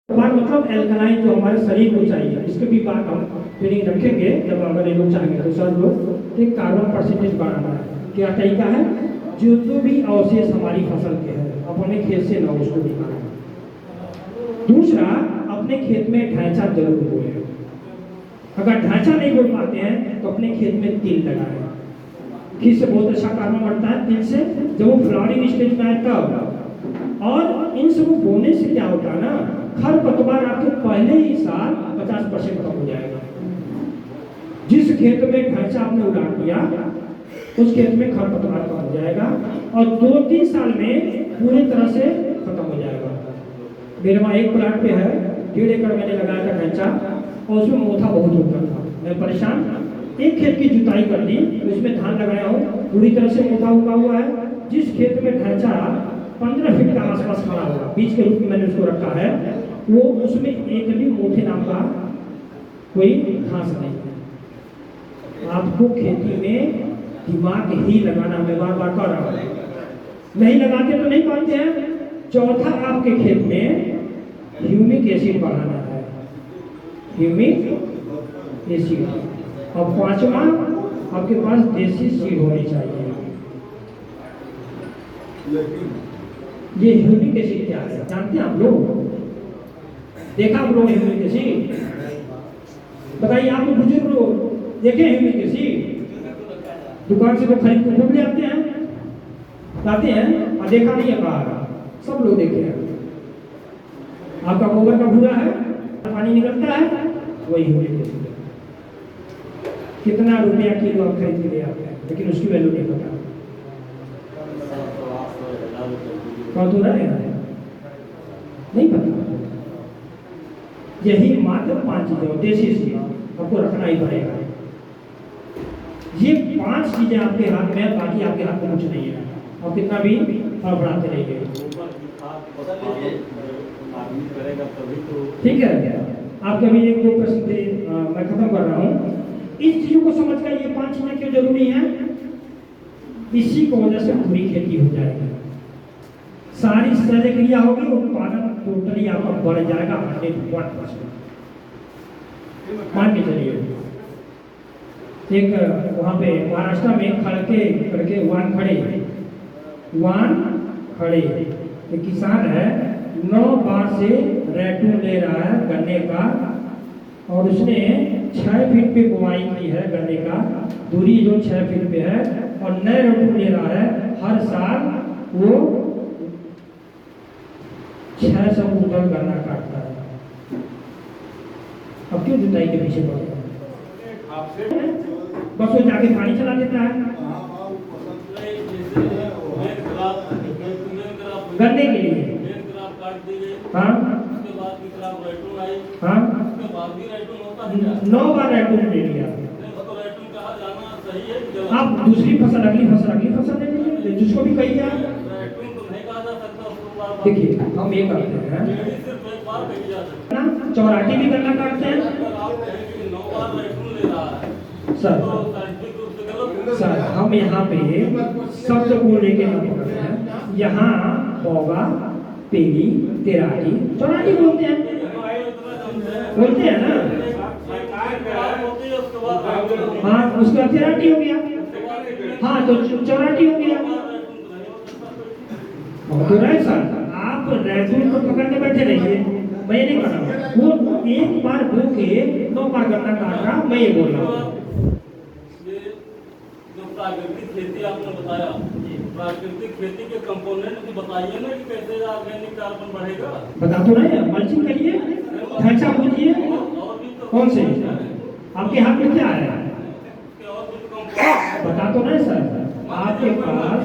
बात मतलब एल्कलाइन जो हमारे शरीर को चाहिए, इसके भी बात हम ट्रेनिंग रखेंगे जब अगर ये लोग चाहेंगे तो सर लोग एक कार्बन परसेंटेज बढ़ाना है। क्या तरीका है? जो भी अवशेष हमारी फसल के हैं अपने खेत से ना उसको निकालें। दूसरा, अपने खेत में ढांचा जरूर बोए। अगर ढांचा नहीं बोल पाते हैं तो अपने खेत में तिल लगाएं। किस से बहुत अच्छा कार्बन बढ़ता है तिल से, जब वो फ्लावरिंग स्टेज में आए तब। और इन सब बोने से क्या होता है ना, खरपतवार आपके पहले ही साल 50% कम हो जाएगा। जिस खेत में ढांचा आपने उड़ा दिया उस खेत में खरपतवार कम हो जाएगा और 2-3 साल में पूरी तरह से खत्म हो जाएगा। मेरे वहाँ एक प्लाट पे है, 1.5 एकड़ मैंने लगाया था ढांचा और उसमें मोथा बहुत होता था। मैं परेशान, एक खेत की जुताई कर दी, उसमें धान लगाया हूँ, पूरी तरह से मोथा उगा हुआ है। जिस खेत में ढांचा 15 फीट का आसपास खड़ा होगा, बीज के रूप में मैंने उसको रखा है, वो उसमें एक भी मोथे नाम का कोई घास नहीं है। आपको खेती में दिमाग ही लगाना, मैं बार बार कह रहा हूँ, नहीं लगाते तो नहीं पाते हैं। चौथा, आपके खेत में ह्यूमिक एसिड बढ़ाना है, ह्यूमिक एसिड। और 5वां, आपके पास देसी सीड होनी चाहिए। ये ह्यूमिक एसिड क्या है जानते हैं आप लोग? देखा आप लोग ह्यूमिक एसिड? बताइए, आप लोग बुजुर्ग लोग देखे ह्यूमिक एसिड? दुकान से लोग खरीद कर ले आते हैं, लाते हैं और देखा नहीं है बाहर, सब लोग देखे हैं। आपका गोबर का भूरा है, पानी निकलता है, वही ह्यूमिक एसिड है। कितना रुपया किलो आप खरीद के ले आते हैं, लेकिन उसकी वैल्यू नहीं पता। कौन तो रहा है नहीं पता। यही मात्र 5 चीजें देसी चीज आपको रखना ही पड़ेगा। ये 5 चीजें आपके हाथ में, बाकी आपके हाथ में कुछ नहीं है। और कितना भी बढ़ाते रहिए, ठीक है। आपके भी 1-2 प्रश्न थे, मैं खत्म कर रहा हूँ। इस चीजों को समझ कर ये 5 चीजें क्यों जरूरी हैं, इसी को वजह से पूरी खेती हो जाएगी, सारी शल्य क्रिया होगी, उत्पादन टोटली आपका बढ़ जाएगा 100%। मान के चलिए, एक वहाँ पे महाराष्ट्र में खड़के करके वान खड़े एक किसान है, 9 बार से रैटून ले रहा है गन्ने का, और उसने 6 फीट पे बुआई की है गन्ने का, दूरी जो 6 फीट पे है, और नए रैटून ले रहा है। हर साल वो 600 कुंटल गन्ना काटता है। अब क्यों जुताई के पीछे पड़े? बस वो जाके पानी चला देता है गन्ने के लिए। हाँ हाँ, 9 बार रैटून ले लिया। आप दूसरी फसल, अगली फसल ले लीजिए, जिसको भी कहिए आप। देखिए, हम ये करते हैं ना, चौराठी भी गन्ना काटते हैं सर। हम यहाँ पे शब्द को लेके हम पकड़ते हैं। यहाँ होगा पेरी, तेराटी, चौराठी बोलते हैं ना। हाँ, उसका तेराटी हो गया। हाँ, तो चौराठी हो गया। तो राइट सर, आप रैटून को पकड़ के बैठे रहिए, मैं नहीं कर रहा हूँ। वो 1 बार बो के 9 बार गन्ना काट रहा, मैं ये बोल रहा हूँ। प्राकृतिक खेती आपने बताया, प्राकृतिक खेती के कंपोनेंट भी बताइए ना कि कैसे ऑर्गेनिक कार्बन बढ़ेगा। बता तो रहे हैं, मल्चिंग करिए, ढांचा बोलिए। कौन से आपके हाथ में क्या है? बता तो रहे सर, आपके पास